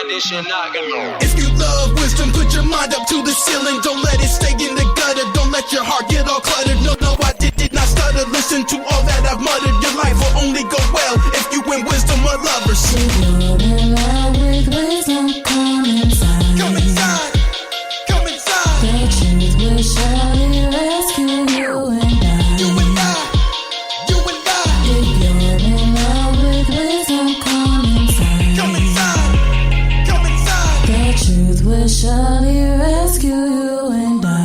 If you love wisdom, put your mind up to the ceiling. Don't let it stay in the gutter. Don't let your heart get all cluttered. No, I did not stutter. Listen to all that I've muttered. Your life will only go well if you win wisdom or lovers. You're in love with wisdom, come inside. Come inside. Come inside. The truth will surely rescue you and I. You and I. You and I. If you're in love with wisdom, come inside. Come inside. Come inside. The truth will surely rescue you and I.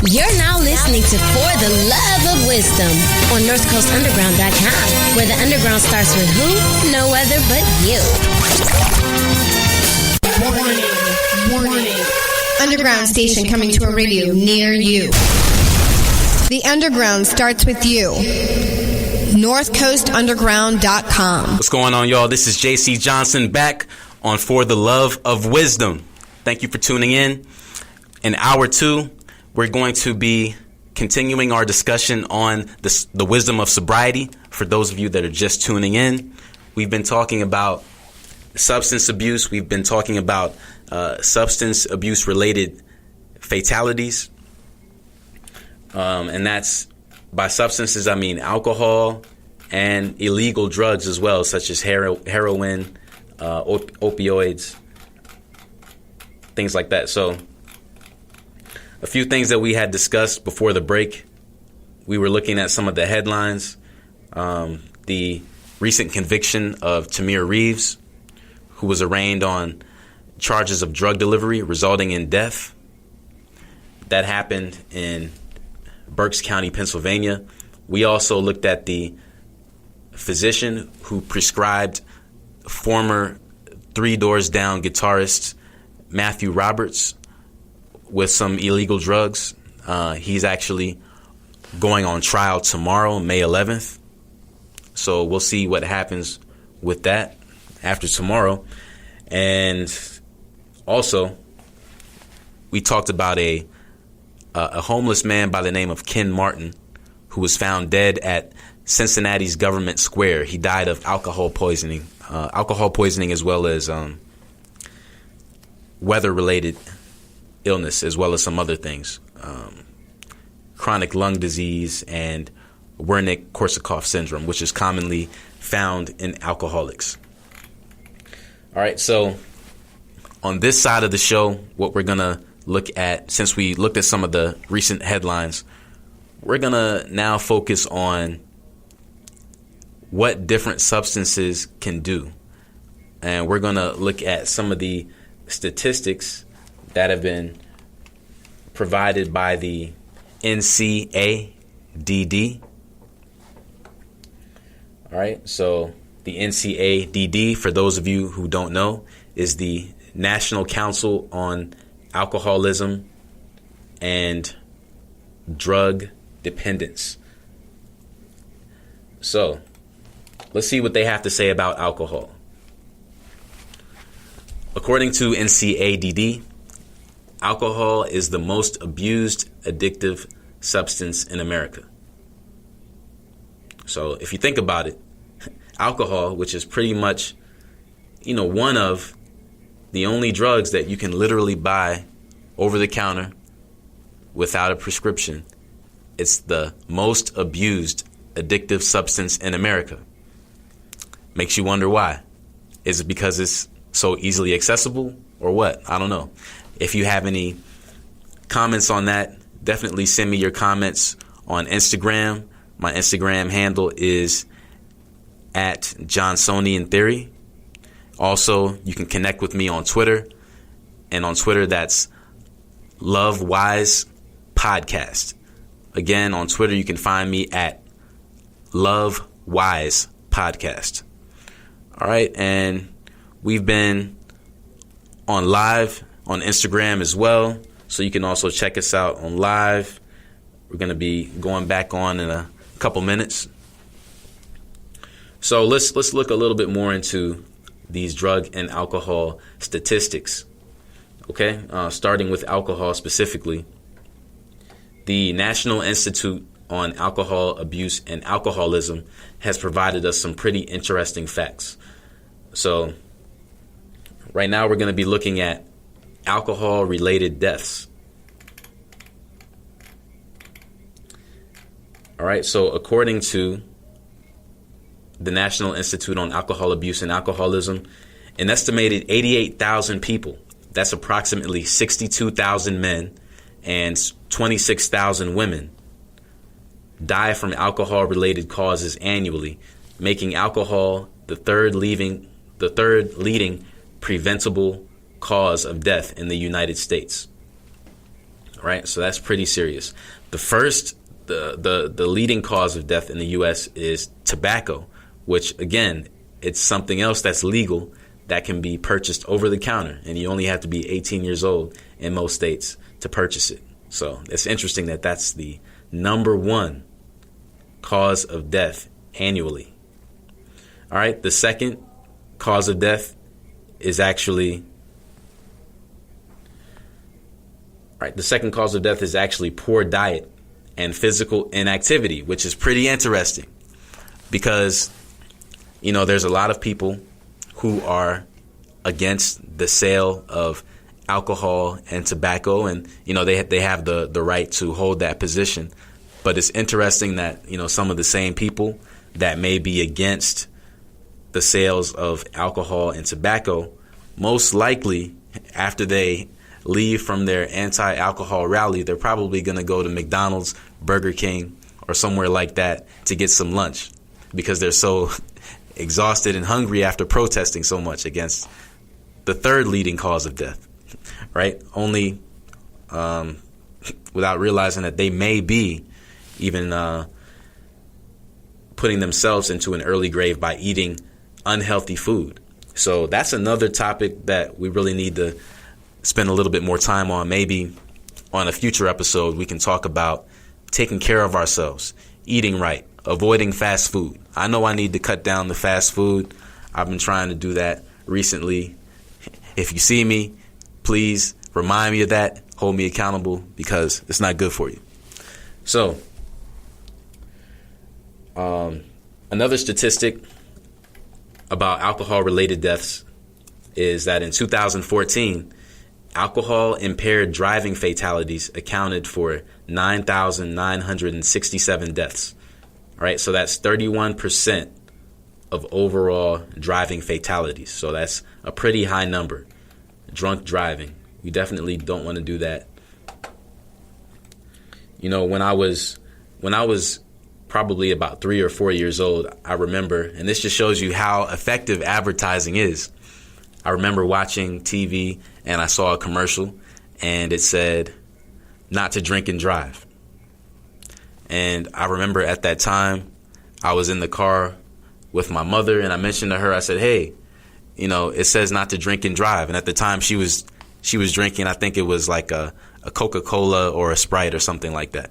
You're now listening to For the Love of Wisdom on NorthCoastUnderground.com, where the underground starts with who? No other but you. Warning. Underground station coming to a radio near you. The underground starts with you. NorthCoastUnderground.com. What's going on, y'all? This is JC Johnson back on For the Love of Wisdom. Thank you for tuning in. In hour 2, we're going to be continuing our discussion on the wisdom of sobriety. For those of you that are just tuning in, we've been talking about substance abuse. We've been talking about substance abuse related fatalities. And that's, by substances, I mean alcohol and illegal drugs as well, such as heroin, opioids, things like that. So a few things that we had discussed before the break. We were looking at some of the headlines. The recent conviction of Tamir Reeves, who was arraigned on charges of drug delivery resulting in death. That happened in Berks County, Pennsylvania. We also looked at the physician who prescribed former Three Doors Down guitarist Matthew Roberts with some illegal drugs. He's actually going on trial tomorrow, May 11th. So we'll see what happens with that after tomorrow. And also, we talked about a homeless man by the name of Ken Martin, who was found dead at Cincinnati's Government Square. He died of alcohol poisoning as well as weather-related illness, as well as some other things, chronic lung disease and Wernicke-Korsakoff syndrome, which is commonly found in alcoholics. All right, so on this side of the show, what we're going to look at, since we looked at some of the recent headlines, we're going to now focus on what different substances can do. And we're going to look at some of the statistics that have been provided by the NCADD. All right, so the NCADD, for those of you who don't know, is the National Council on Alcoholism and Drug Dependence. So let's see what they have to say about alcohol. According to NCADD, alcohol is the most abused addictive substance in America. So if you think about it, alcohol, which is pretty much, one of the only drugs that you can literally buy over the counter without a prescription, it's the most abused addictive substance in America. Makes you wonder why. Is it because it's so easily accessible or what? I don't know. If you have any comments on that, definitely send me your comments on Instagram. My Instagram handle is at Johnsonian Theory. Also, you can connect with me on Twitter. And on Twitter, that's Love Wise Podcast. Again, on Twitter, you can find me at Love Wise Podcast. All right, and we've been on live on Instagram as well, so you can also check us out on live. We're going to be going back on in a couple minutes. So let's look a little bit more into these drug and alcohol statistics. Okay, starting with alcohol specifically. The National Institute on Alcohol Abuse and Alcoholism has provided us some pretty interesting facts. So right now we're going to be looking at alcohol-related deaths. All right, so according to the National Institute on Alcohol Abuse and Alcoholism, an estimated 88,000 people, that's approximately 62,000 men and 26,000 women, die from alcohol-related causes annually, making alcohol the third leading preventable cause of death in the United States. All right, so that's pretty serious. The leading cause of death in the U.S. is tobacco, which, again, it's something else that's legal that can be purchased over the counter, and you only have to be 18 years old in most states to purchase it. So it's interesting that that's the number one cause of death annually. All right, the second cause of death is actually poor diet and physical inactivity, which is pretty interesting because, you know, there's a lot of people who are against the sale of alcohol and tobacco, and, you know, they have the right to hold that position. But it's interesting that, you know, some of the same people that may be against the sales of alcohol and tobacco, most likely after they leave from their anti-alcohol rally, they're probably going to go to McDonald's, Burger King, or somewhere like that to get some lunch because they're so exhausted and hungry after protesting so much against the third leading cause of death, right? Only without realizing that they may be even putting themselves into an early grave by eating unhealthy food. So that's another topic that we really need to spend a little bit more time on. Maybe on a future episode, we can talk about taking care of ourselves, eating right, avoiding fast food. I know I need to cut down the fast food. I've been trying to do that recently. If you see me, please remind me of that. Hold me accountable because it's not good for you. So, another statistic about alcohol-related deaths is that in 2014, alcohol-impaired driving fatalities accounted for 9,967 deaths. All right, so that's 31% of overall driving fatalities. So that's a pretty high number. Drunk driving. We definitely don't want to do that. You know, when I was probably about 3 or 4 years old, I remember, and this just shows you how effective advertising is. I remember watching TV and I saw a commercial and it said not to drink and drive. And I remember at that time I was in the car with my mother and I mentioned to her, I said, hey, you know, it says not to drink and drive. And at the time she was drinking, I think it was like a Coca-Cola or a Sprite or something like that.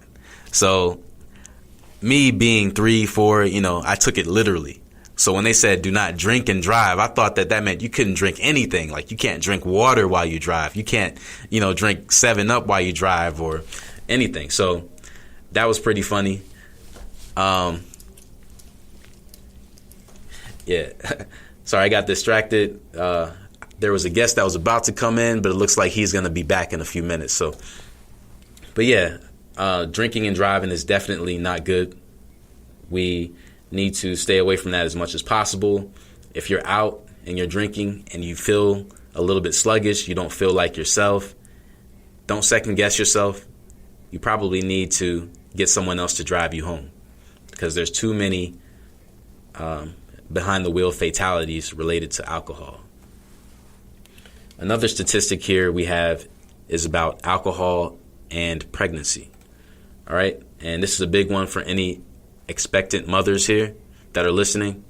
So me being 3, 4, you know, I took it literally. So when they said do not drink and drive, I thought that meant you couldn't drink anything. Like you can't drink water while you drive. You can't, you know, drink 7-Up while you drive or anything. So that was pretty funny. Yeah. Sorry, I got distracted. There was a guest that was about to come in, but it looks like he's going to be back in a few minutes. So, but yeah, drinking and driving is definitely not good. We need to stay away from that as much as possible. If you're out and you're drinking and you feel a little bit sluggish, you don't feel like yourself, don't second guess yourself. You probably need to get someone else to drive you home because there's too many behind the wheel fatalities related to alcohol. Another statistic here we have is about alcohol and pregnancy. All right. And this is a big one for any expectant mothers here that are listening.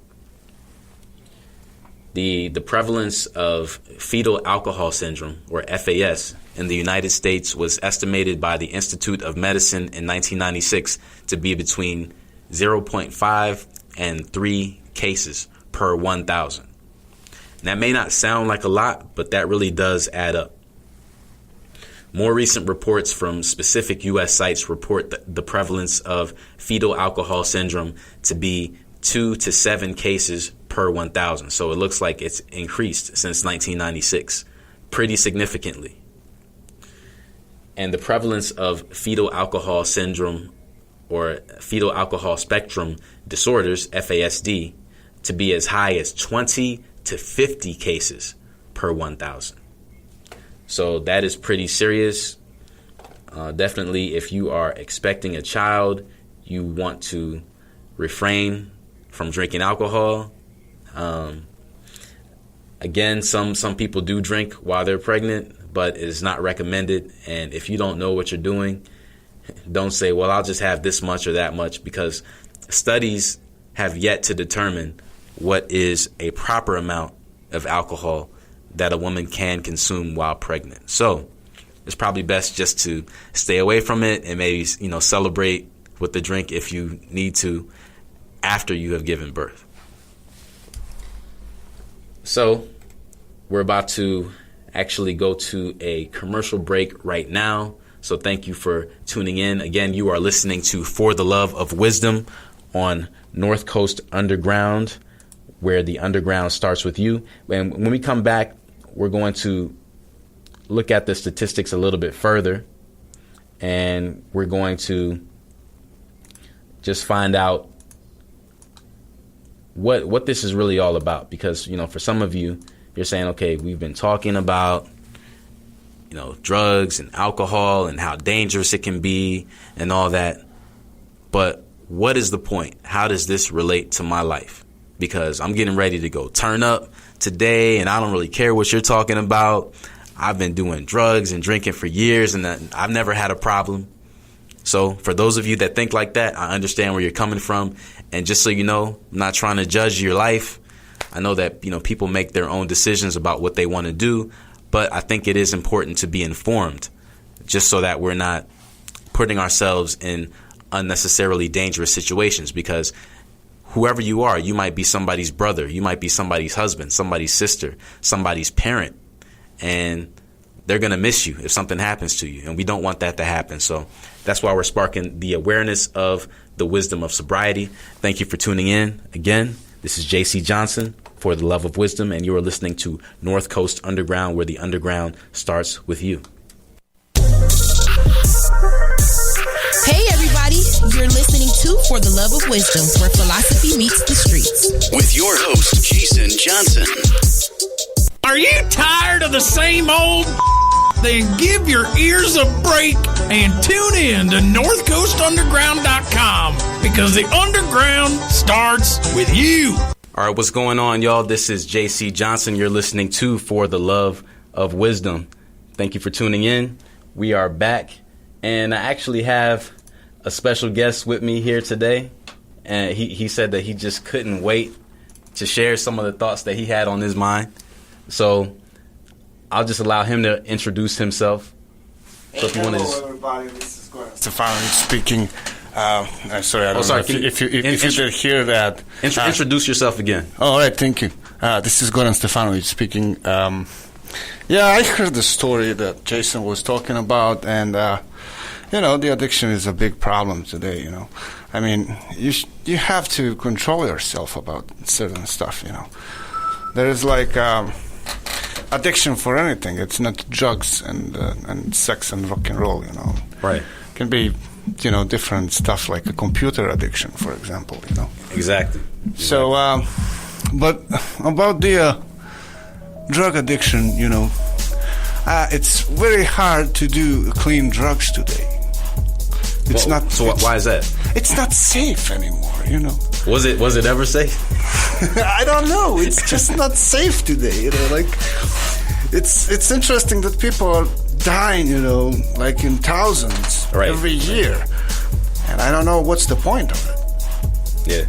The prevalence of fetal alcohol syndrome, or FAS, in the United States was estimated by the Institute of Medicine in 1996 to be between 0.5 and 3 cases per 1,000. And that may not sound like a lot, but that really does add up. More recent reports from specific U.S. sites report the prevalence of fetal alcohol syndrome to be 2 to 7 cases per per 1,000. So it looks like it's increased since 1996 pretty significantly. And the prevalence of fetal alcohol syndrome or fetal alcohol spectrum disorders, FASD, to be as high as 20 to 50 cases per 1,000. So that is pretty serious. Definitely, if you are expecting a child, you want to refrain from drinking alcohol. Again, some people do drink while they're pregnant, but it's not recommended. And if you don't know what you're doing, don't say, well, I'll just have this much or that much, because studies have yet to determine what is a proper amount of alcohol that a woman can consume while pregnant. So it's probably best just to stay away from it and maybe, celebrate with the drink if you need to after you have given birth. So we're about to actually go to a commercial break right now. So thank you for tuning in. Again, you are listening to For the Love of Wisdom on North Coast Underground, where the underground starts with you. And when we come back, we're going to look at the statistics a little bit further, and we're going to just find out what this is really all about. Because, for some of you, you're saying, okay, we've been talking about, drugs and alcohol and how dangerous it can be and all that. But what is the point? How does this relate to my life? Because I'm getting ready to go turn up today, and I don't really care what you're talking about. I've been doing drugs and drinking for years, and I've never had a problem. So for those of you that think like that, I understand where you're coming from. And just so you know, I'm not trying to judge your life. I know that, people make their own decisions about what they want to do, but I think it is important to be informed, just so that we're not putting ourselves in unnecessarily dangerous situations. Because whoever you are, you might be somebody's brother, you might be somebody's husband, somebody's sister, somebody's parent, and they're going to miss you if something happens to you. And we don't want that to happen. So that's why we're sparking the awareness of the wisdom of sobriety. Thank you for tuning in. Again, this is JC Johnson for the Love of Wisdom, and you are listening to North Coast Underground, where the underground starts with you. Hey everybody, you're listening to For the Love of Wisdom, where philosophy meets the streets. With your host, Jason Johnson. Are you tired of the same old? Then give your ears a break and tune in to NorthCoastUnderground.com, because the underground starts with you. All right, what's going on, y'all? This is JC Johnson. You're listening to For the Love of Wisdom. Thank you for tuning in. We are back, and I actually have a special guest with me here today. And he said that he just couldn't wait to share some of the thoughts that he had on his mind. So I'll just allow him to introduce himself. So if you want to, everybody, this is Goran speaking. Sorry, I don't know if you did hear that. Introduce yourself again. All right, thank you. This is Goran Stefanovic speaking. I heard the story that Jason was talking about, and the addiction is a big problem today. I mean, you have to control yourself about certain stuff. There is addiction for anything. It's not drugs and sex and rock and roll. Right. It can be different stuff, like a computer addiction, for example. Exactly. So, but about the drug addiction, it's very hard to do clean drugs today. It's not. So why is that? It's not safe anymore. Was it ever safe? I don't know. It's just not safe today. It's interesting that people are dying, in thousands every year, and I don't know what's the point of it. Yeah.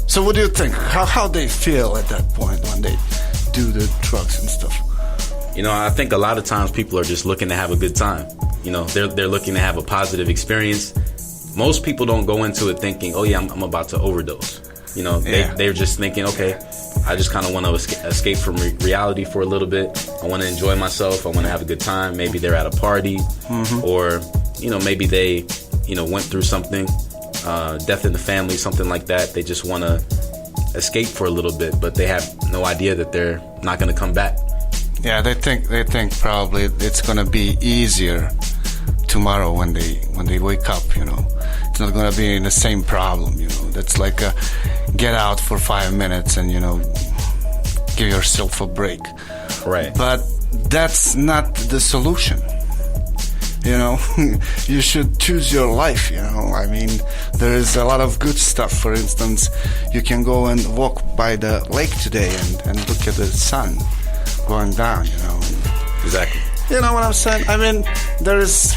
So what do you think? How they feel at that point when they do the drugs and stuff? I think a lot of times people are just looking to have a good time. They're looking to have a positive experience. Most people don't go into it thinking, oh yeah, I'm about to overdose. They're just thinking, okay, I just kind of want to escape from reality for a little bit. I want to enjoy myself. I want to have a good time. Maybe they're at a party, or maybe they went through something, death in the family, something like that. They just want to escape for a little bit, but they have no idea that they're not going to come back. Yeah, they think probably it's going to be easier tomorrow when they wake up. It's not going to be the same problem. That's like a get out for 5 minutes and give yourself a break. Right. But that's not the solution. You should choose your life. I mean, there is a lot of good stuff. For instance, you can go and walk by the lake today and look at the sun going down. Exactly. You know what I'm saying? I mean, there is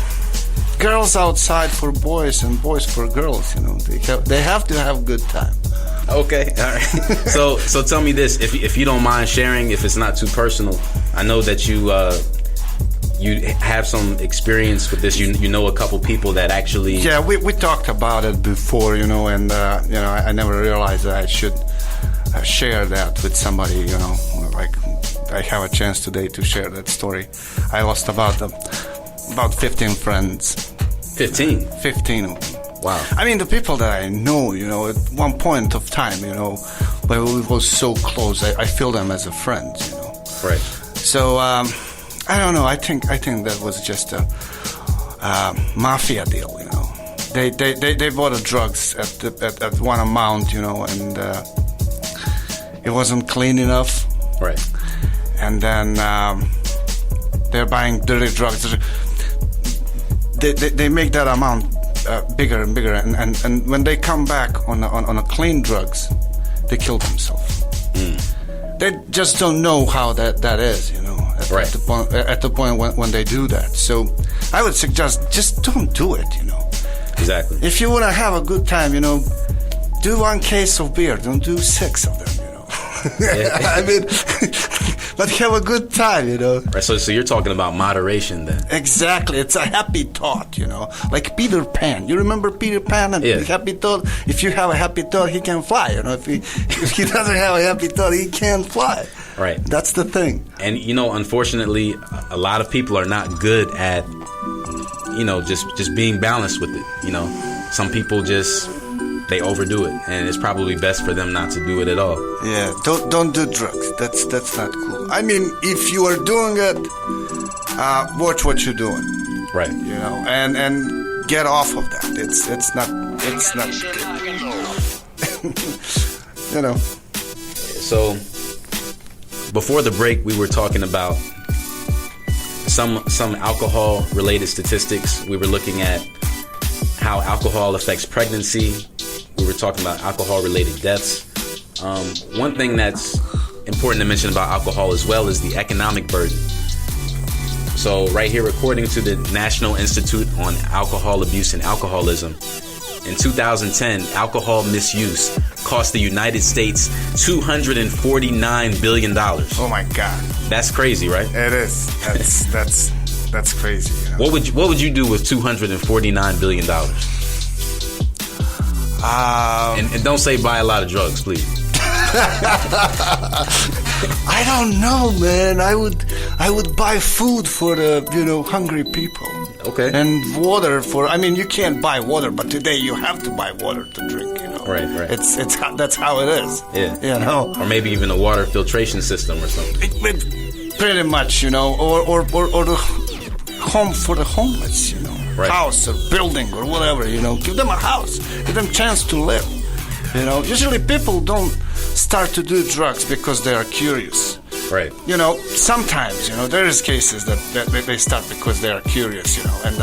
girls outside for boys and boys for girls. They have to have good time. Okay, all right. So tell me this, if you don't mind sharing, if it's not too personal. I know that you have some experience with this. You know a couple people that actually. Yeah, we talked about it before, and I never realized that I should share that with somebody. Like I have a chance today to share that story. I lost about 15 friends. 15 of them. Wow. I mean, the people that I know, at one point of time, when we were so close, I feel them as a friend, Right. So, I don't know. I think that was just a mafia deal, They bought the drugs at one amount, and it wasn't clean enough. Right. And then they're buying dirty drugs. They make that amount bigger and bigger, and when they come back on a clean drugs, they kill themselves. They just don't know how that is, Right. At the point when they do that. So I would suggest just don't do it, Exactly. If you want to have a good time, do 1 case of beer. Don't do 6 of them, Yeah. I mean, but have a good time, Right, so you're talking about moderation then. Exactly. It's a happy thought, Like Peter Pan. You remember Peter Pan and the happy thought? If you have a happy thought, he can fly. If he doesn't have a happy thought, he can't fly. Right. That's the thing. And, unfortunately, a lot of people are not good at, just being balanced with it. Some people they overdo it, and it's probably best for them not to do it at all. Yeah, don't do drugs. That's not cool. I mean, if you are doing it, watch what you're doing. Right. And get off of that. It's not good. So before the break, we were talking about some alcohol related statistics. We were looking at how alcohol affects pregnancy. We were talking about alcohol-related deaths. One thing that's important to mention about alcohol as well is the economic burden. So right here, according to the National Institute on Alcohol Abuse and Alcoholism, in 2010, alcohol misuse cost the United States $249 billion. Oh my God. That's crazy, right? It is. That's crazy. What would you do with $249 billion? And don't say buy a lot of drugs, please. I don't know, man. I would buy food for the hungry people. Okay. And water you can't buy water, but today you have to buy water to drink. Right. That's how it is. Yeah. Or maybe even a water filtration system or something. Pretty much, or the home for the homeless, Right. House or building or whatever, give them a house, give them a chance to live. Usually people don't start to do drugs because they are curious. Right. Sometimes, there is cases that they start because they are curious, and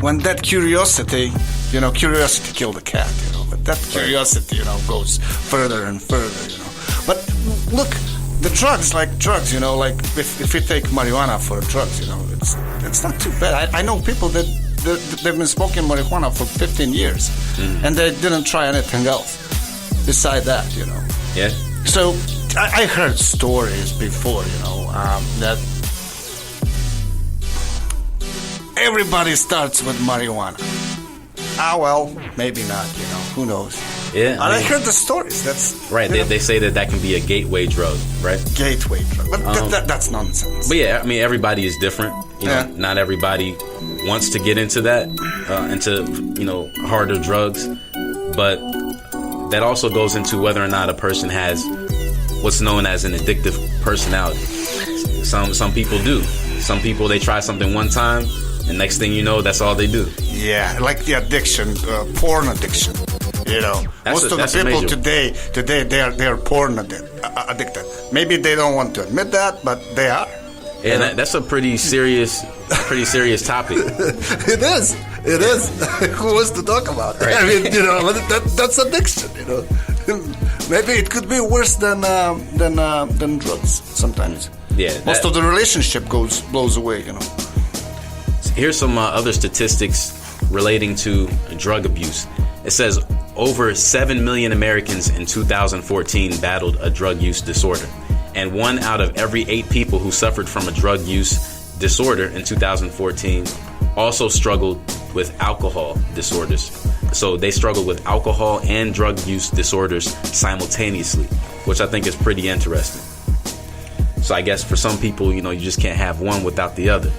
when that curiosity killed the cat, but that curiosity, goes further and further, But look, the drugs, like if you take marijuana for drugs, it's not too bad. I know people that they've been smoking marijuana for 15 years, and they didn't try anything else beside that, Yeah. So I heard stories before, that everybody starts with marijuana. Well, maybe not, who knows? Yeah. And I heard the stories. That's right. They say that can be a gateway drug, right? Gateway drug, but that's nonsense. But yeah, everybody is different. Not everybody wants to get into that, into harder drugs. But that also goes into whether or not a person has what's known as an addictive personality. Some people do. Some people, they try something one time, and next thing you know, that's all they do. Yeah, like the addiction, porn addiction. You know, most of the people today they are porn addicted. Maybe they don't want to admit that, but they are. Yeah, that's a pretty serious topic. It is. Who wants to talk about it? Right. I mean, you know, that's addiction. You know, maybe it could be worse than drugs sometimes. Yeah, most of the relationship blows away. You know. Here's some other statistics relating to drug abuse. It says over 7 million Americans in 2014 battled a drug use disorder, and 1 out of every 8 people who suffered from a drug use disorder in 2014 also struggled with alcohol disorders. So they struggled with alcohol and drug use disorders simultaneously, which I think is pretty interesting. So I guess for some people, you know, you just can't have one without the other.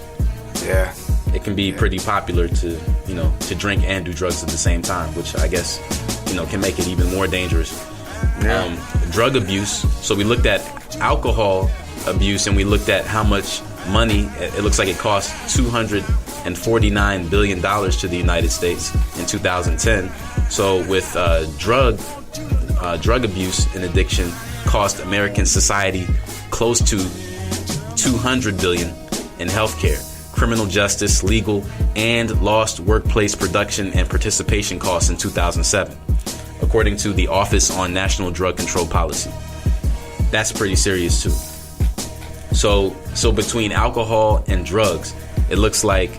Yeah. It can be pretty popular to drink and do drugs at the same time, which I guess, you know, can make it even more dangerous. Yeah. Drug abuse. So we looked at alcohol abuse, and we looked at how much money. It looks like it cost $249 billion to the United States in 2010. So with drug abuse and addiction cost American society close to $200 billion in healthcare, criminal justice, legal, and lost workplace production and participation costs in 2007, according to the Office on National Drug Control Policy. That's pretty serious too. So between alcohol and drugs, it looks like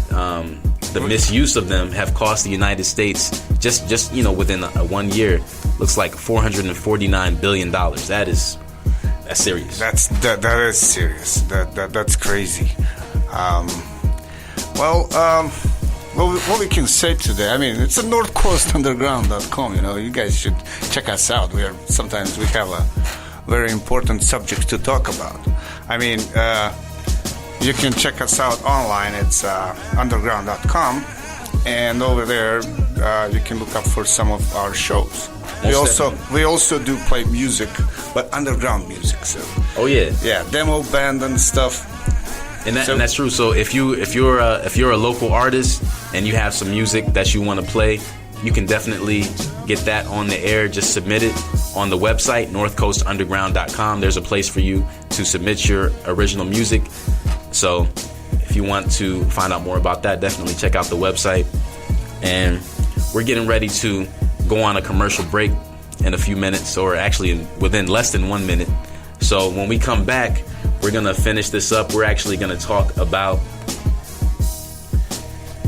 the misuse of them have cost the United States just within 1 year, looks like $449 billion. That's serious. That is serious. That's crazy. What we can say today, I mean, it's at northcoastunderground.com. You know, you guys should check us out. Sometimes we have a very important subject to talk about. I mean, you can check us out online. It's underground.com, and over there you can look up for some of our shows. We also do play music, but underground music. So yeah, demo band and stuff. And that's true. So if you're a local artist and you have some music that you want to play, you can definitely get that on the air. Just submit it on the website, northcoastunderground.com. There's a place for you to submit your original music. So if you want to find out more about that, definitely check out the website. And we're getting ready to go on a commercial break in a few minutes, or actually within less than 1 minute. So when we come back, we're going to finish this up. We're actually going to talk about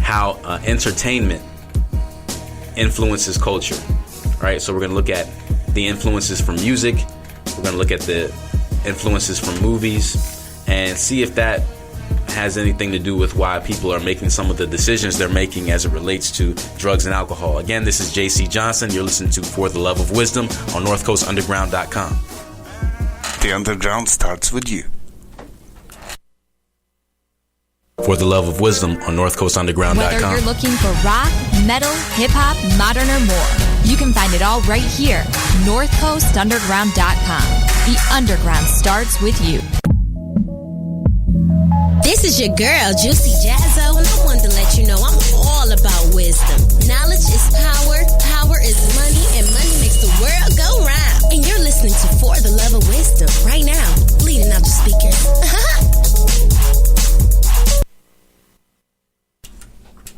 how entertainment influences culture. All right, so we're going to look at the influences from music. We're going to look at the influences from movies and see if that has anything to do with why people are making some of the decisions they're making as it relates to drugs and alcohol. Again, this is JC Johnson. You're listening to For the Love of Wisdom on northcoastunderground.com. The underground starts with you. For the Love of Wisdom on northcoastunderground.com. Whether you're looking for rock, metal, hip-hop, modern, or more, you can find it all right here. northcoastunderground.com. The underground starts with you. This is your girl, Juicy Jazzo, and I wanted to let you know I'm all about wisdom. Knowledge is power, power is money, and money makes the world go round. And you're listening to For the Love of Wisdom right now, bleeding out the speakers.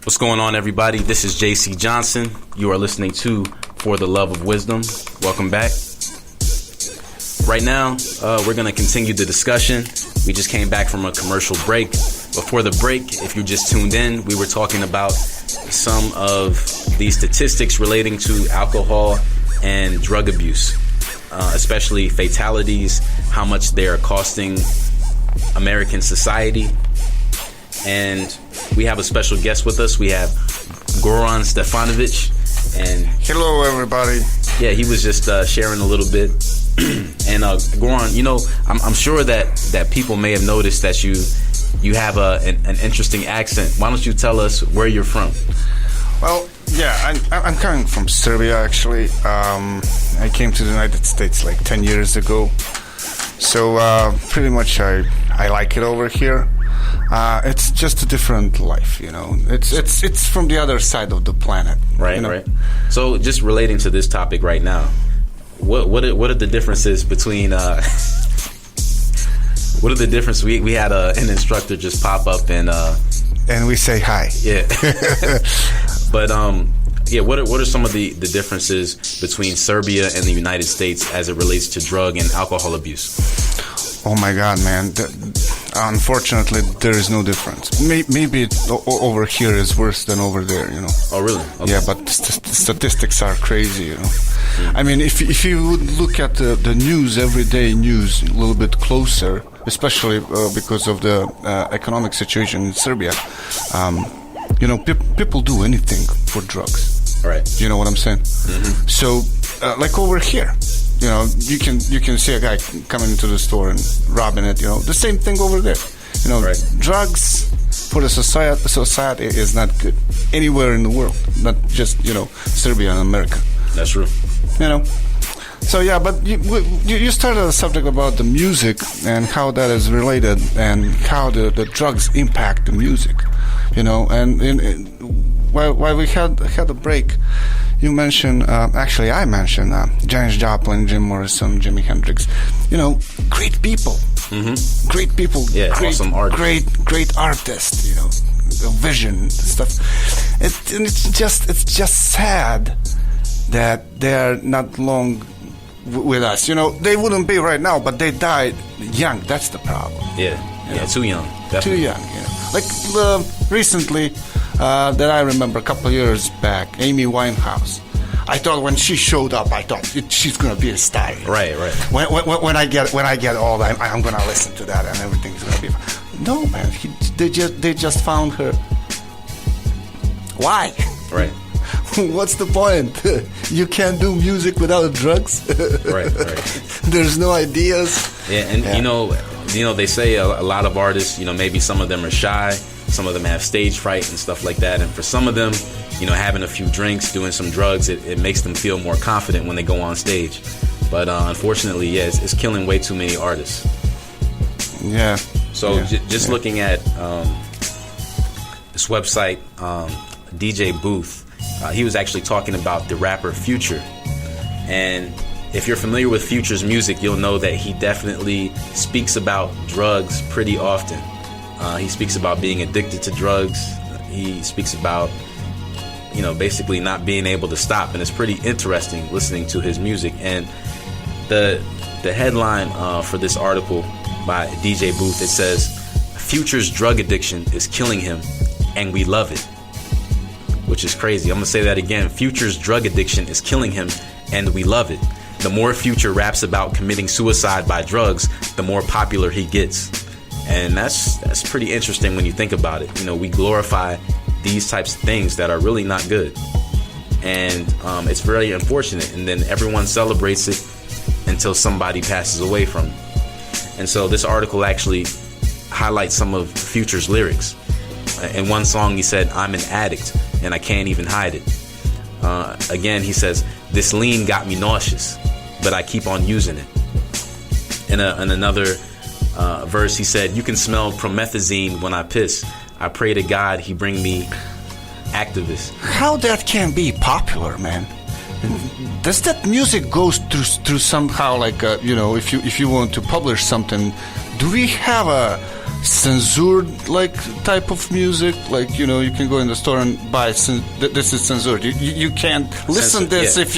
What's going on, everybody? This is JC Johnson. You are listening to For the Love of Wisdom. Welcome back. Right now, we're going to continue the discussion. We just came back from a commercial break. Before the break, if you just tuned in, we were talking about some of the statistics relating to alcohol and drug abuse, especially fatalities, how much they are costing American society. And we have a special guest with us. We have Goran Stefanovic. And hello, everybody. Yeah, he was just sharing a little bit. And Goran, you know, I'm sure that people may have noticed that you have an interesting accent. Why don't you tell us where you're from? Well, Yeah, I'm coming from Serbia, actually. I came to the United States like 10 years ago. So pretty much I like it over here. It's just a different life, you know. It's from the other side of the planet. Right, you know? right. So just relating to this topic right now, what are the differences between... what are the differences? We had an instructor just pop up and we say hi. Yeah. But yeah, what are some of the differences between Serbia and the United States as it relates to drug and alcohol abuse? Oh my God, man! Unfortunately, there is no difference. Maybe over here is worse than over there, you know. Oh, really? Okay. Yeah, but statistics are crazy, you know. I mean, if you would look at the news, everyday news, a little bit closer, especially because of the economic situation in Serbia, you know, people do anything for drugs. Right. You know what I'm saying? Mm-hmm. So, like over here, you know, you can see a guy coming into the store and robbing it. You know, the same thing over there. You know, right. Drugs for the society is not good anywhere in the world, not just, you know, Serbia and America. That's true. You know. So yeah, but you started a subject about the music and how that is related and how the drugs impact the music. You know, and while we had a break, you mentioned, actually I mentioned Janis Joplin, Jim Morrison, Jimi Hendrix. You know, great people. Mm-hmm. Great people. Yeah, awesome artists. Great artists, you know, vision stuff. It's just sad that they're not long with us. You know, they wouldn't be right now, but they died young. That's the problem. Yeah, you know? Too young. Definitely. Too young, you know. Like recently, that I remember a couple of years back, Amy Winehouse. I thought when she showed up, I thought she's gonna be a star. Right. When I get old, I'm gonna listen to that and everything's gonna be fine. No, man, they just found her. Why? Right. What's the point? You can't do music without drugs. Right. There's no ideas. Yeah, and you know, they say a lot of artists, you know, maybe some of them are shy, some of them have stage fright and stuff like that, and for some of them, you know, having a few drinks, doing some drugs, it makes them feel more confident when they go on stage. But unfortunately, yeah, it's killing way too many artists. Yeah. So just looking at this website, DJ Booth, he was actually talking about the rapper Future. And if you're familiar with Future's music, you'll know that he definitely speaks about drugs pretty often. He speaks about being addicted to drugs. He speaks about, you know, basically not being able to stop. And it's pretty interesting listening to his music. And the headline for this article by DJ Booth, it says, Future's drug addiction is killing him, and we love it. Which is crazy. I'm going to say that again. Future's drug addiction is killing him, and we love it. The more Future raps about committing suicide by drugs, the more popular he gets. And that's pretty interesting when you think about it. You know, we glorify these types of things that are really not good. And it's very unfortunate. And then everyone celebrates it until somebody passes away from it. And so this article actually highlights some of Future's lyrics. In one song, he said, "I'm an addict, and I can't even hide it." Again, he says, "This lean got me nauseous, but I keep on using it." In another verse, he said, "You can smell promethazine when I piss. I pray to God he bring me activists." How that can be popular, man? Does that music go through somehow, like, you know, if you want to publish something, do we have a censored like type of music? Like, you know, you can go in the store and buy this is censored. You can't listen this if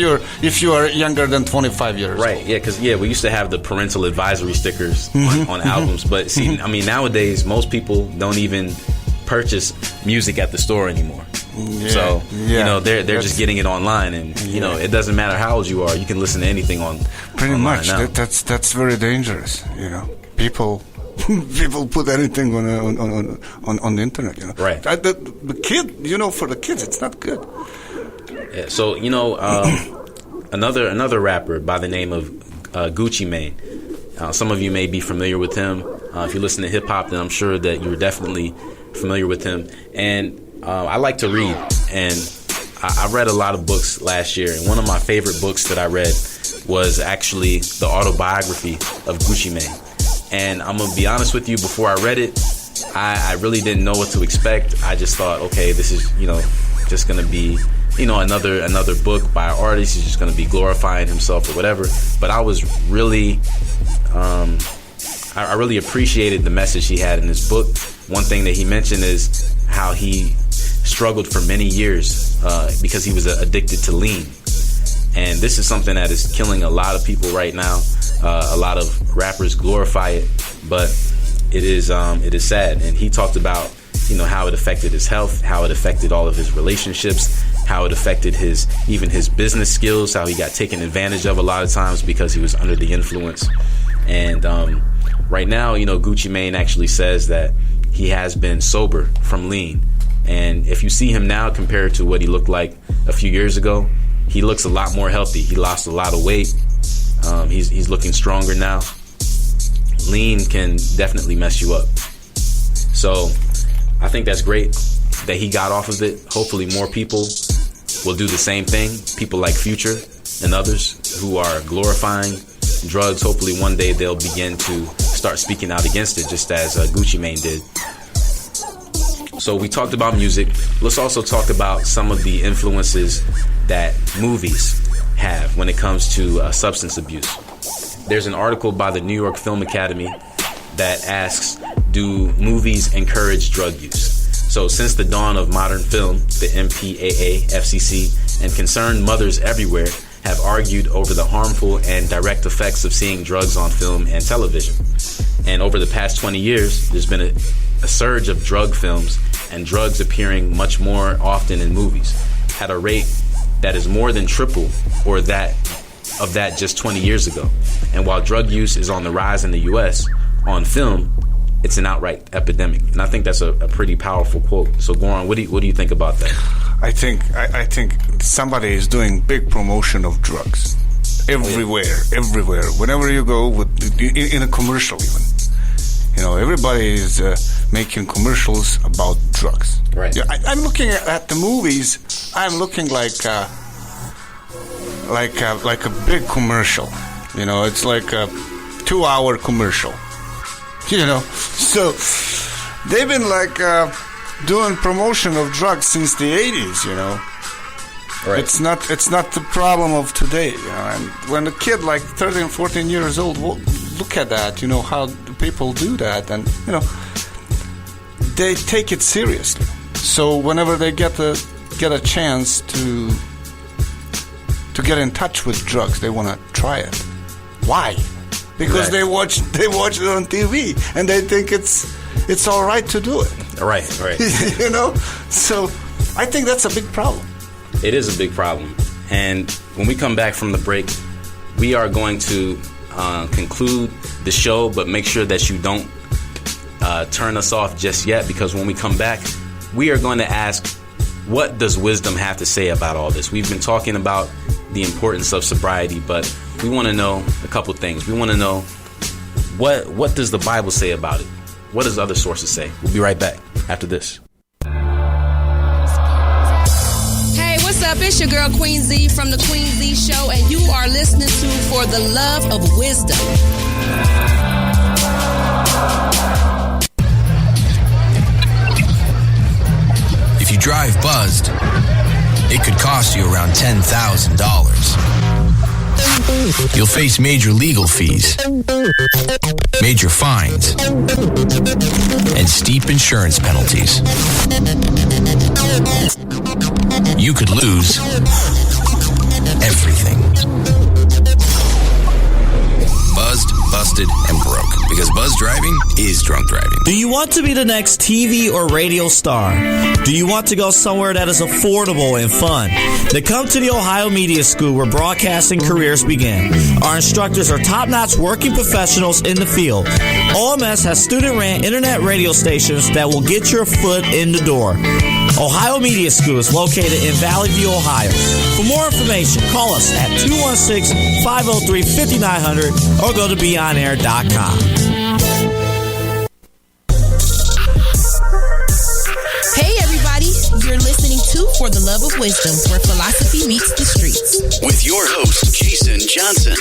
you are younger than 25 years old. Right. Yeah, because we used to have the parental advisory stickers on albums, but see, I mean, nowadays most people don't even purchase music at the store anymore. So you know, they're just getting it online, and you know, it doesn't matter how old you are, you can listen to anything on pretty much now. That's very dangerous. You know, people put anything on the internet, you know. Right. The kid, you know, for the kids, it's not good. Yeah, so, you know, another rapper by the name of Gucci Mane. Some of you may be familiar with him. If you listen to hip hop, then I'm sure that you're definitely familiar with him. And I like to read, and I read a lot of books last year, and one of my favorite books that I read was actually the autobiography of Gucci Mane. And I'm gonna be honest with you, before I read it, I really didn't know what to expect. I just thought, okay, this is, just gonna be, another book by an artist. He's just gonna be glorifying himself or whatever. But I was really, I really appreciated the message he had in this book. One thing that he mentioned is how he struggled for many years because he was addicted to lean. And this is something that is killing a lot of people right now. A lot of rappers glorify it, but it is sad. And he talked about, how it affected his health, how it affected all of his relationships, how it affected his business skills, how he got taken advantage of a lot of times because he was under the influence. And right now, Gucci Mane actually says that he has been sober from lean. And if you see him now compared to what he looked like a few years ago, he looks a lot more healthy. He lost a lot of weight. He's looking stronger now. Lean can definitely mess you up. So I think that's great that he got off of it. Hopefully more people will do the same thing. People like Future and others who are glorifying drugs. Hopefully one day they'll begin to start speaking out against it, just as Gucci Mane did. So we talked about music. Let's also talk about some of the influences that movies have when it comes to substance abuse. There's an article by the New York Film Academy that asks, do movies encourage drug use? So since the dawn of modern film, the MPAA, FCC, and concerned mothers everywhere have argued over the harmful and direct effects of seeing drugs on film and television. And over the past 20 years, there's been a surge of drug films and drugs appearing much more often in movies at a rate that is more than triple or that of that just 20 years ago. And while drug use is on the rise in the U.S., on film, it's an outright epidemic. And I think that's a pretty powerful quote. So Goran, what do you think about that? I think somebody is doing big promotion of drugs everywhere. Whenever you go, in a commercial even. Everybody is making commercials about drugs. Right. Yeah, I'm looking at the movies. I'm looking like a big commercial. It's like a 2-hour commercial. So they've been doing promotion of drugs since the 80s. Right. It's not the problem of today. And when a kid like 13, 14 years old, look at that. How people do that, and they take it seriously. So whenever they get a chance to get in touch with drugs, they want to try it. Why? Because they watch it on TV and they think it's all right to do it. Right. So I think that's a big problem. It is a big problem. And when we come back from the break, we are going to conclude the show, but make sure that you don't turn us off just yet, because when we come back, we are going to ask, what does wisdom have to say about all this? We've been talking about the importance of sobriety, but we want to know a couple things. We want to know what does the Bible say about it? What does other sources say? We'll be right back after this. Hey, what's up? It's your girl Queen Z from the Queen Z Show, and you are listening to For the Love of Wisdom. If you drive buzzed, it could cost you around $10,000. You'll face major legal fees, major fines, and steep insurance penalties. You could lose everything. Buzzed, busted, and broke. Because buzz driving is drunk driving. Do you want to be the next TV or radio star? Do you want to go somewhere that is affordable and fun? Then come to the Ohio Media School, where broadcasting careers begin. Our instructors are top-notch working professionals in the field. OMS has student-ran internet radio stations that will get your foot in the door. Ohio Media School is located in Valley View, Ohio. For more information, call us at 216-503-5900 or go to beonair.com. Hey everybody, you're listening to For the Love of Wisdom, where philosophy meets the streets. With your host, Jason Johnson.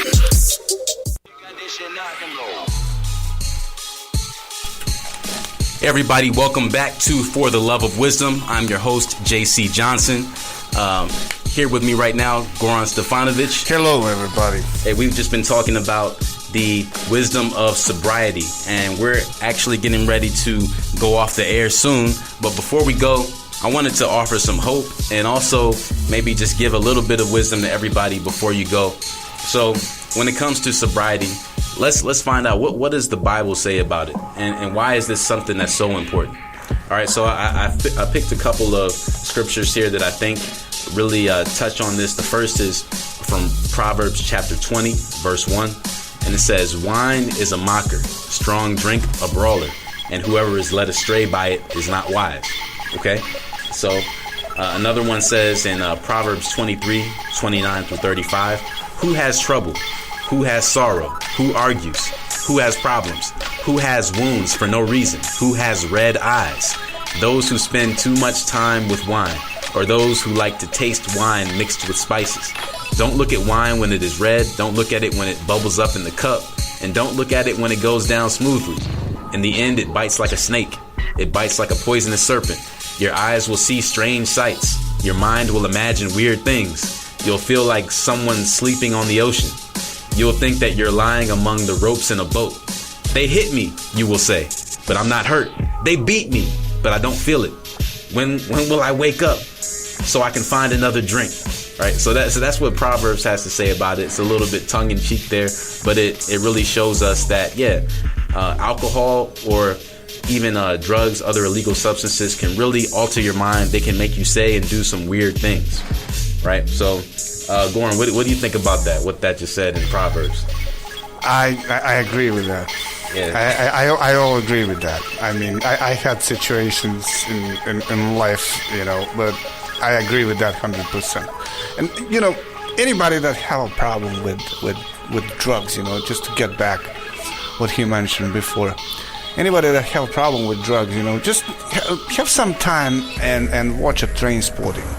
Hey everybody, welcome back to For the Love of Wisdom. I'm your host, JC Johnson. Here with me right now, Goran Stefanovic. Hello, everybody. Hey, we've just been talking about the wisdom of sobriety, and we're actually getting ready to go off the air soon. But before we go, I wanted to offer some hope and also maybe just give a little bit of wisdom to everybody before you go. So when it comes to sobriety, let's find out what does the Bible say about it, and why is this something that's so important. All right, so I picked a couple of scriptures here that I think really touch on this. The first is from Proverbs chapter 20, verse 1, and it says, "Wine is a mocker, strong drink a brawler, and whoever is led astray by it is not wise." Okay, so another one says in Proverbs 23, 29 through 35, "Who has trouble? Who has sorrow? Who argues? Who has problems? Who has wounds for no reason? Who has red eyes? Those who spend too much time with wine, or those who like to taste wine mixed with spices. Don't look at wine when it is red. Don't look at it when it bubbles up in the cup. And don't look at it when it goes down smoothly. In the end, it bites like a snake. It bites like a poisonous serpent. Your eyes will see strange sights. Your mind will imagine weird things. You'll feel like someone sleeping on the ocean. You'll think that you're lying among the ropes in a boat. They hit me, you will say, but I'm not hurt. They beat me, but I don't feel it. When will I wake up so I can find another drink?" Right? So that's what Proverbs has to say about it. It's a little bit tongue-in-cheek there, but it really shows us that, alcohol or even drugs, other illegal substances can really alter your mind. They can make you say and do some weird things, right? So, Goran, what do you think about that, what that just said in Proverbs? I agree with that. Yeah. I all agree with that. I mean, I had situations in life, but I agree with that 100%. And, anybody that have a problem with drugs, just to get back what he mentioned before, anybody that have a problem with drugs, just have some time and watch a Trainspotting.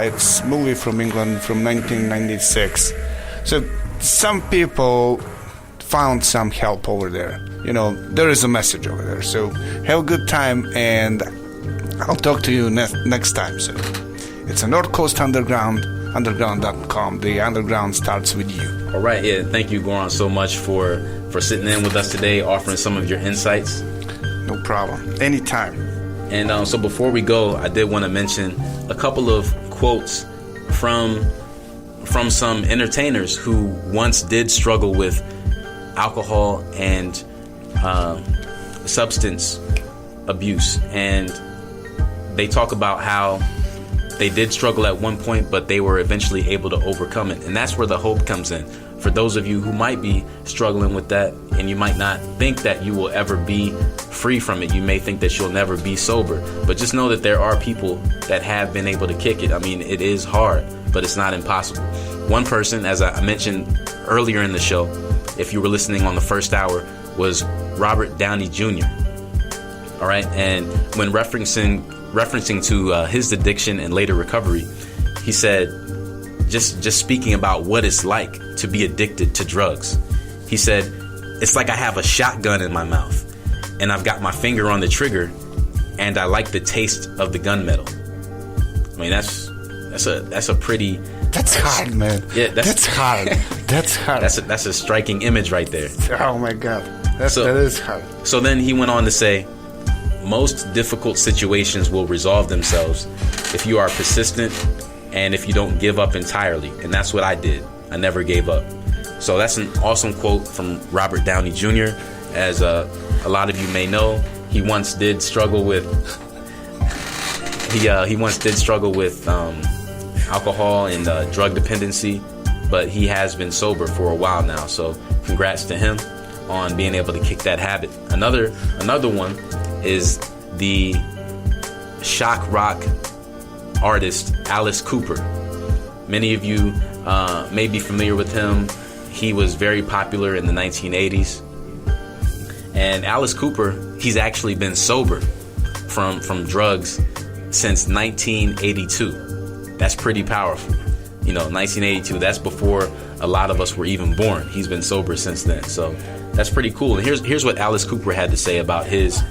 It's a movie from England from 1996. So some people found some help over there. There is a message over there. So have a good time, and I'll talk to you next time. So it's a North Coast Underground, underground.com. The underground starts with you. All right. Yeah. Thank you, Goran, so much for sitting in with us today, offering some of your insights. No problem. Anytime. And so before we go, I did want to mention a couple of quotes from some entertainers who once did struggle with alcohol and substance abuse, and they talk about how they did struggle at one point, but they were eventually able to overcome it. And that's where the hope comes in. For those of you who might be struggling with that, and you might not think that you will ever be free from it, you may think that you'll never be sober, but just know that there are people that have been able to kick it. I mean, it is hard, but it's not impossible. One person, as I mentioned earlier in the show, if you were listening on the first hour, was Robert Downey Jr. All right, and when referencing to his addiction and later recovery, he said, just speaking about what it's like to be addicted to drugs, he said, "It's like I have a shotgun in my mouth, and I've got my finger on the trigger, and I like the taste of the gunmetal." I mean, that's a pretty... That's hard, man. Yeah, that's hard. That's hard. That's a striking image right there. Oh my God, that is hard. So then he went on to say, "Most difficult situations will resolve themselves if you are persistent and if you don't give up entirely." And that's what I did. I never gave up. So that's an awesome quote from Robert Downey Jr. As a lot of you may know, he once did struggle with alcohol and drug dependency, but he has been sober for a while now. So congrats to him on being able to kick that habit. Another one is the shock rock artist Alice Cooper. Many of you may be familiar with him. He was very popular in the 1980s. And Alice Cooper, he's actually been sober from drugs since 1982. That's pretty powerful. 1982, that's before a lot of us were even born. He's been sober since then. So that's pretty cool. And here's what Alice Cooper had to say about his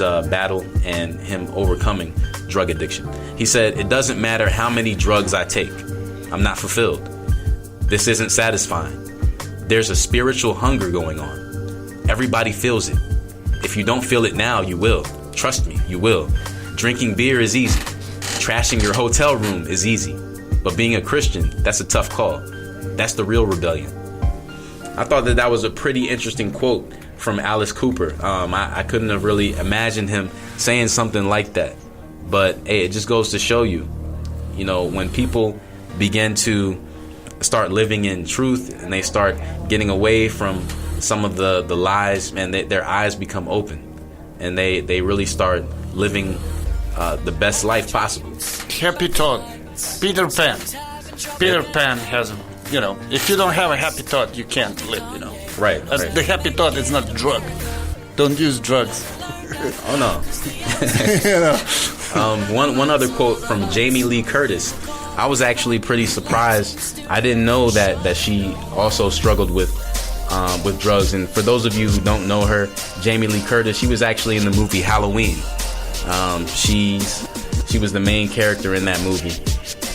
battle and him overcoming drug addiction. He said, "It doesn't matter how many drugs I take. I'm not fulfilled. This isn't satisfying. There's a spiritual hunger going on. Everybody feels it. If you don't feel it now, you will. Trust me, you will. Drinking beer is easy. Trashing your hotel room is easy. But being a Christian, that's a tough call. That's the real rebellion." I thought that was a pretty interesting quote from Alice Cooper. I couldn't have really imagined him saying something like that. But hey, it just goes to show you, when people begin to start living in truth and they start getting away from some of the lies, man, their eyes become open and they really start living the best life possible. Happy thought. Peter Pan. Peter Pan has, if you don't have a happy thought, you can't live, Right. The happy thought is not a drug. Don't use drugs. Oh, no. One other quote from Jamie Lee Curtis. I was actually pretty surprised. I didn't know that she also struggled with drugs. And for those of you who don't know her, Jamie Lee Curtis, she was actually in the movie Halloween. She was the main character in that movie.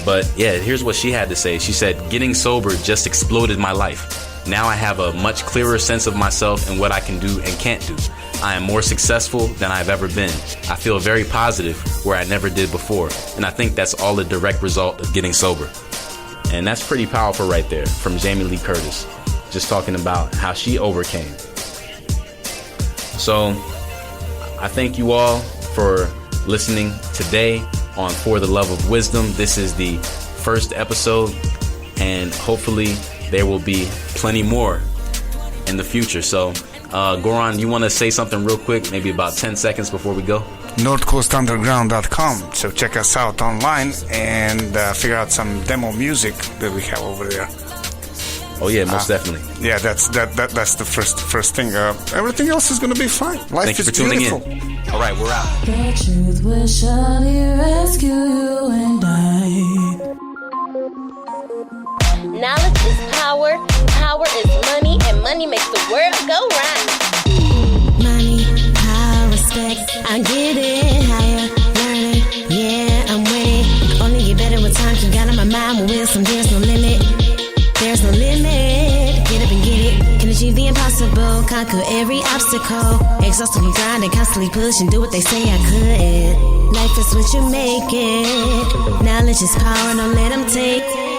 But yeah, here's what she had to say. She said, "Getting sober just exploded my life. Now I have a much clearer sense of myself and what I can do and can't do. I am more successful than I've ever been. I feel very positive where I never did before. And I think that's all a direct result of getting sober." And that's pretty powerful right there from Jamie Lee Curtis. Just talking about how she overcame. So I thank you all for listening today on For the Love of Wisdom. This is the first episode, and hopefully there will be plenty more in the future. So, Goran, you want to say something real quick, maybe about 10 seconds before we go? NorthCoastUnderground.com. So check us out online and figure out some demo music that we have over there. Oh yeah, most definitely. Yeah, that's the first thing. Everything else is going to be fine. Life Thank you is for tuning beautiful. in. All right, we're out. The truth will surely rescue you and I. Knowledge is power, power is money, and money makes the world go round. Money, power, respect, I get it higher, learning, yeah, I'm winning. Only get better with time, keep got on my mind with wisdom, there's no limit. There's no limit, get up and get it. Can achieve the impossible, conquer every obstacle. Exhaustively grinding, constantly pushing, do what they say I could. Life is what you make it. Knowledge is power, don't let them take it.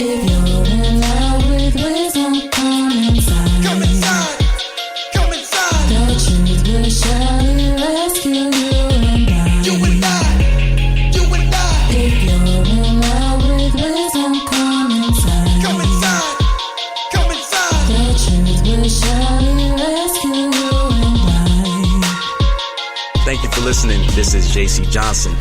If you're in love with wisdom, come inside. Come inside. Come inside. The truth will surely rescue you and I. You and I. You and I. If you're in love with wisdom, come inside. Come inside. Come inside. The truth will surely rescue you and I. Thank you for listening. This is JC Johnson.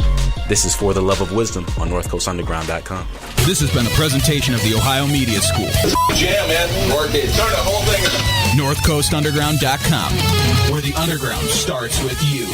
This is For the Love of Wisdom on NorthCoastUnderground.com. This has been a presentation of the Ohio Media School. Jam, man. Work it. Turn the whole thing up. NorthCoastUnderground.com, where the underground starts with you.